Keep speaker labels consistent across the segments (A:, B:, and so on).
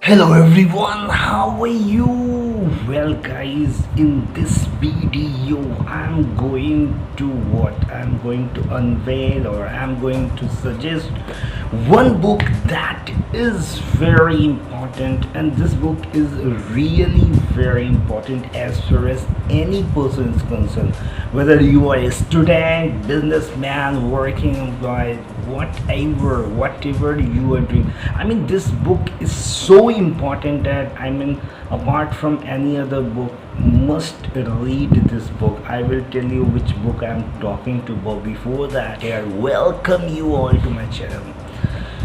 A: Hello everyone, how are you? Well guys, in this video I'm going to I'm going to unveil or I'm going to suggest one book that is very important, and this book is really very important as far as any person is concerned, whether you are a student, businessman, working employee, whatever you are doing. I mean, this book is so important that, I mean, apart from any other book, must read this book. I will tell you which book I'm talking to, but before that, I welcome you all to my channel.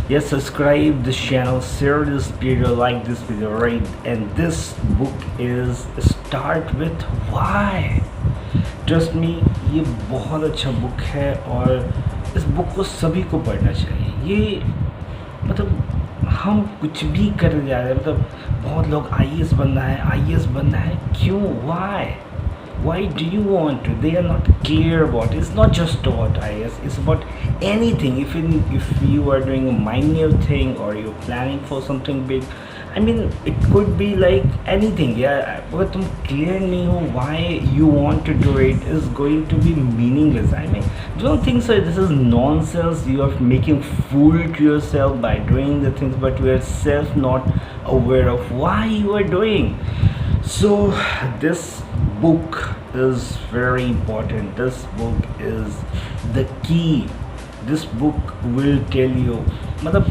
A: Yes, subscribe this channel, share this video, like this video, right? And this book is Start With Why. Trust me, ये बहुत अच्छा book है और इस book को सभी को पढ़ना चाहिए। ये मतलब हम कुछ भी करने जा रहे हैं, मतलब बहुत लोग आईएएस बनना है, क्यों, why do you want to? They are not clear about it. It's not just about IAS, it's about anything. If you are doing a minor thing or you're planning for something big, I mean, it could be like anything. Yeah, अगर तुम clear नहीं हो why you want to do it, is going to be meaningless. I mean, don't think so. This is nonsense. You are making fool to yourself by doing the things, but you are self not aware of why you are doing. So this book is very important. This book is the key. This book will tell you, मतलब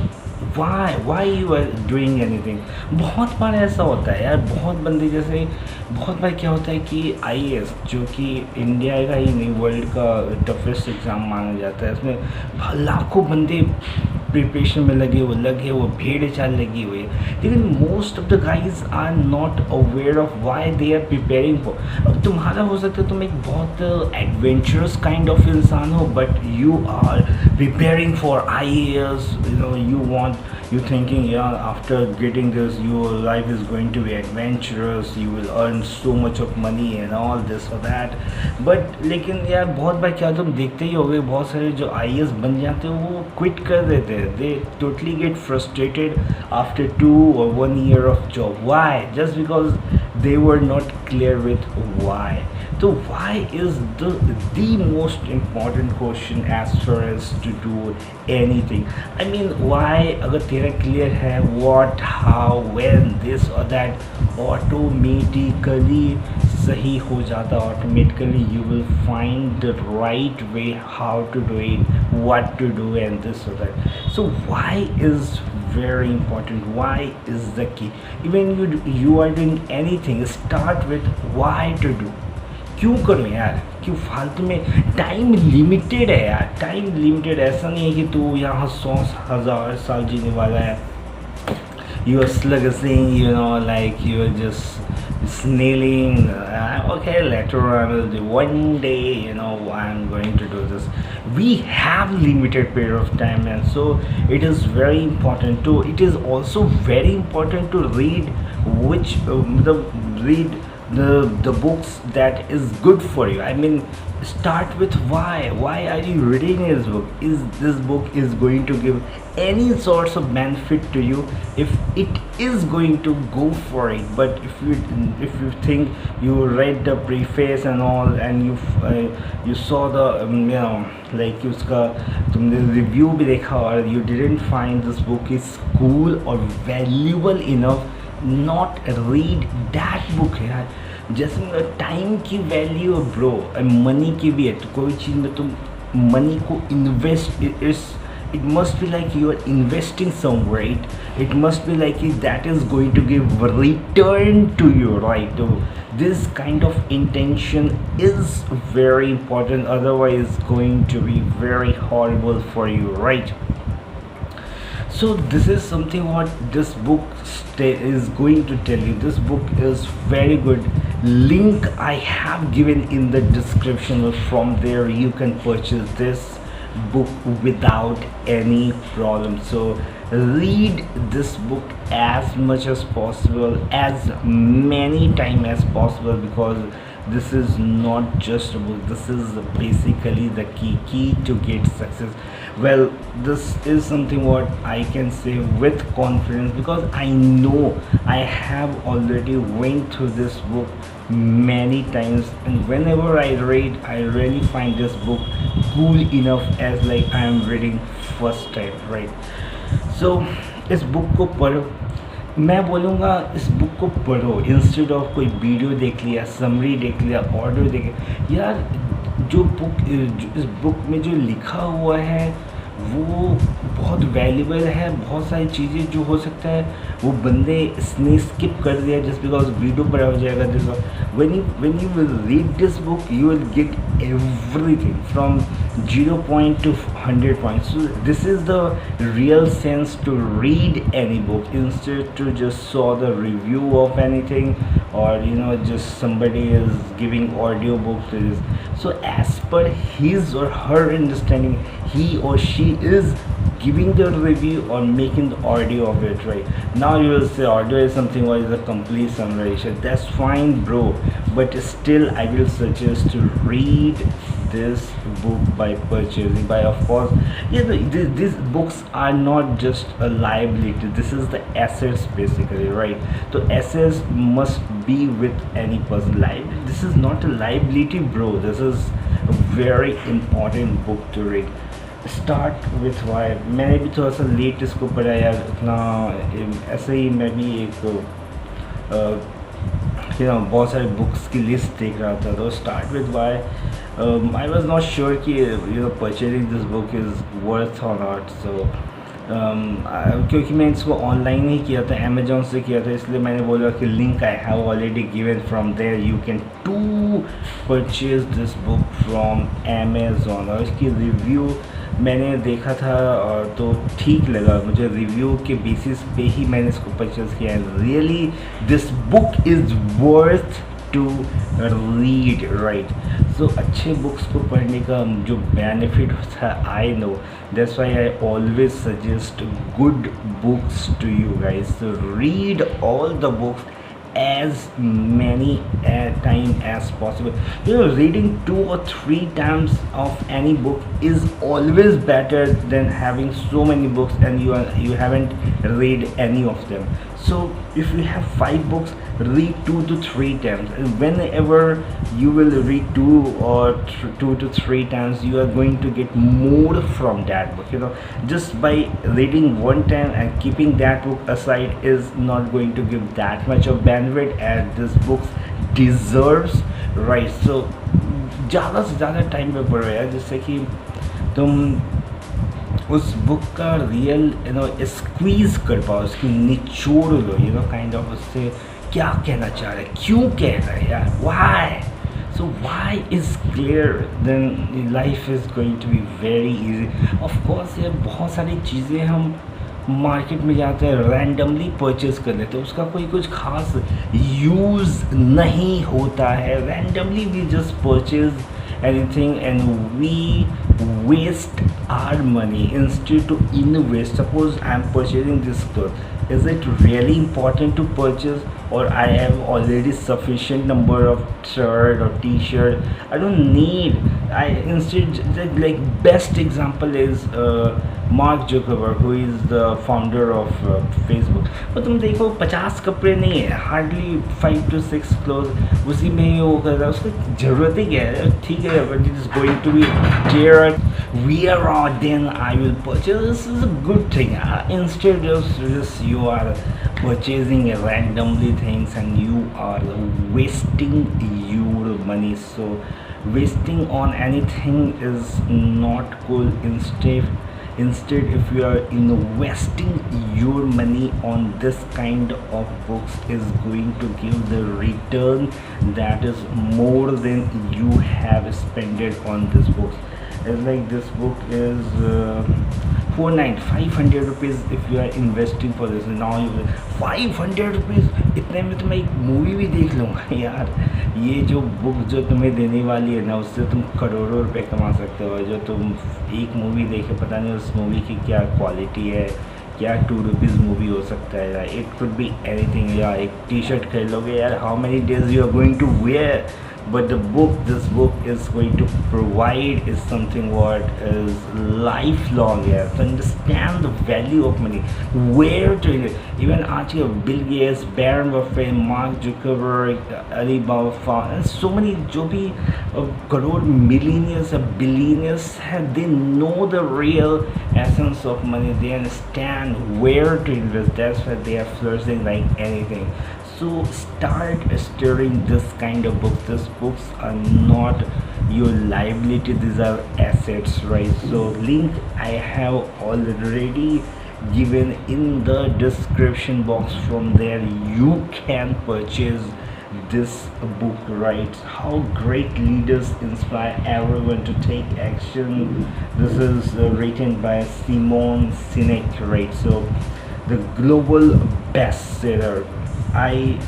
A: why you are doing anything. बहुत बार ऐसा होता है यार, बहुत बंदे, जैसे बहुत बार क्या होता है कि आईएएस, जो कि इंडिया का ही नहीं वर्ल्ड का टफेस्ट एग्ज़ाम माना जाता है, इसमें लाखों बंदे प्रिपरेशन में लगे वो भीड़ चाल लगी हुई है, लेकिन most of the guys are not aware of why they are preparing for. अब तुम्हारा हो सकता है तुम एक बहुत एडवेंचरस काइंड ऑफ इंसान हो, but you are preparing for IAS, you thinking, yeah, after getting this your life is going to be adventurous, you will earn so much of money and all this or that, but लेकिन यार बहुत बार क्या तुम देखते ही होगे, बहुत सारे जो आईएएस बन जाते हैं वो क्विट कर देते हैं. They totally get frustrated after 2 or 1 year of job. Why? Just because they were not clear with why. So why is the most important question as far as to do anything. I mean, why अगर तेरा clear है what, how, when, this or that, automatically सही हो जाता. Automatically you will find the right way how to do it, what to do, and this or that. So why is very important. Why is the key. Even you are doing anything, start with why to do. क्यों करूँ यार, क्यों फालतू में. Time limited है यार, time limited. ऐसा नहीं है कि तू यहाँ 100,000 साल जीने वाला है. You are slugging, like you are just snailing. Okay, later I will do one day, I'm going to do this. We have limited period of time, and so it is very important to. It is also very important to read read the books that is good for you. I mean, start with why are you reading this book. Is this book is going to give any sorts of benefit to you? If it is going to, go for it. But if you think you read the preface and all, and you saw the like उसका तुमने review भी देखा और you didn't find this book is cool or valuable enough, not read that book यार. जैसे time की value है bro, money की भी है. तो कोई चीज़ में तुम मनी को invest, it must be like you are investing somewhere. It must be like that is going to give return to you, right? So this kind of intention is very important, otherwise it's going to be very horrible for you, right? So this is something what this book is going to tell you. This book is very good. Link I have given in the description. From there you can purchase this book without any problem. So read this book as much as possible, as many time as possible, because This is not just a book, this is basically the key to get success. Well, this is something what I can say with confidence, because I know I have already went through this book many times, and whenever I read, I really find this book cool enough as like I am reading first time, right? So इस book को पढ़ो, मैं बोलूँगा इस book को पढ़ो instead of कोई video देख लिया, समरी देख लिया, ऑडियो देख यार। जो इस बुक में जो लिखा हुआ है वो बहुत वैल्यूबल है। बहुत सारी चीज़ें जो हो सकता है वो बंदे इसने स्किप कर दिया जस्ट बिकॉज वीडियो बड़ा हो जाएगा। This when you will read this book you will get everything from 0 point to 100 points. So this is the real sense to read any book instead to just saw the review of anything, or just somebody is giving audio book to this. So as per his or her understanding, he or she is giving the review or making the audio of it, right? Now you will say audio is something what is a complete summarization. That's fine, bro, but still I will suggest to read this book by purchasing, by of course, these books are not just a liability, this is the assets basically, right? So assets must be with any person. This is not a liability, bro, this is a very important book to read. Start with why, मैंने भी थोड़ा सा late इसको पढ़ा यार, इतना ऐसे ही मैं भी एक बहुत सारे बुक्स की लिस्ट देख रहा था। तो start with why, I was not sure कि purchasing this book is worth और नॉट। सो क्योंकि मैं इसको ऑनलाइन ही किया था, अमेजोन से किया था, इसलिए मैंने बोला कि link I have already given from there, you can to purchase this book from Amazon. और इसकी रिव्यू मैंने देखा था और तो ठीक लगा मुझे, रिव्यू के बेसिस पे ही मैंने इसको परचेज़ किया है। Really this book is worth to read, right? So अच्छे बुक्स को पढ़ने का जो बेनिफिट होता है I know, that's why I always suggest good books to you guys. So read all the books as many time as possible. Reading 2 or 3 times of any book is always better than having so many books and you haven't read any of them. So if you have 5 books, read 2 to 3 times, and whenever you will read 2 or 2 to 3 times, you are going to get more from that book. Just by reading one time and keeping that book aside is not going to give that much of bandwidth as this book deserves, right? So ज़्यादा से ज़्यादा time पे पढ़ो यार, जिससे कि तुम उस बुक का रियल स्क्वीज़ कर पाओ, उसकी निचोड़ लो, काइंड ऑफ उससे क्या कहना चाह रहा है, क्यों कह रहा है यार, why. So why is clear, then life is going to be very easy. Of course यार बहुत सारी चीज़ें हम मार्केट में जाते हैं रैंडमली परचेज़ कर लेते हैं, उसका कोई कुछ खास यूज़ नहीं होता है। Randomly we just purchase anything and we waste our money instead to invest. Suppose I am purchasing this cloth, is it really important to purchase, or I have already sufficient number of shirt or t-shirt, I don't need, I instead like best example is Mark Zuckerberg, who is the founder of Facebook. तो तुम देखो 50 कपड़े नहीं है, hardly 5 to 6 cloth, उसी में ही वो कर रहा है, उसको ज़रूरत ही क्या है? ठीक है, but it is going to be dear, wear out, then I will purchase. This is a good thing. Instead just you are purchasing randomly things and you are wasting your money. So wasting on anything is not cool. Instead if you are investing your money on this kind of books, is going to give the return that is more than you have spent on this books. It's like this book is 500 rupees if you are investing for this. Now 500 rupees, इतने में तो मैं एक movie भी देख लूँगा यार। ये जो बुक जो तुम्हें देने वाली है ना, उससे तुम करोड़ों रुपए कमा सकते हो। जो तुम एक मूवी देखे, पता नहीं उस मूवी की क्या क्वालिटी है, क्या 2 रुपीज़ मूवी हो सकता है यार, इट कुड बी एनीथिंग। या एक टी शर्ट खरीद लोगे यार, how many days you are going to wear but the book this book is going to provide is something what is lifelong. Yeah, to understand the value of money, where to even article of Bill Gates, Warren Buffett, Mark Zuckerberg, Alibaba, and so many जो भी crore millionaires or billionaires हैं, they know the real essence of money. They understand where to invest. That's why they are flourishing like anything. So start studying this kind of books. These books are not your liability, these are assets, right? So link I have already given in the description box. From there you can purchase this book, right? How great leaders inspire everyone to take action. This is written by Simon Sinek, right? So the global bestseller. I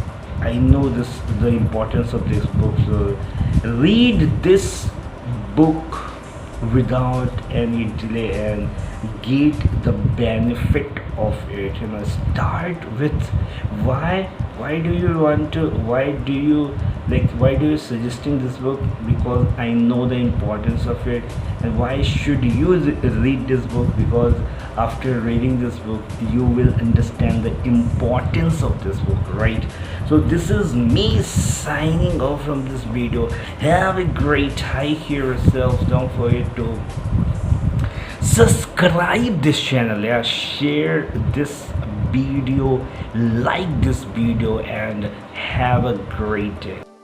A: i know this, the importance of this book. So read this book without any delay and get the benefit of it. Start with why do you want to, why do you like, why do you suggesting this book? Because I know the importance of it. And why should you read this book? Because after reading this book you will understand the importance of this book, right? So this is me signing off from this video. Have a great time here yourself. Don't forget to subscribe this channel, yeah, share this video, like this video, and have a great day.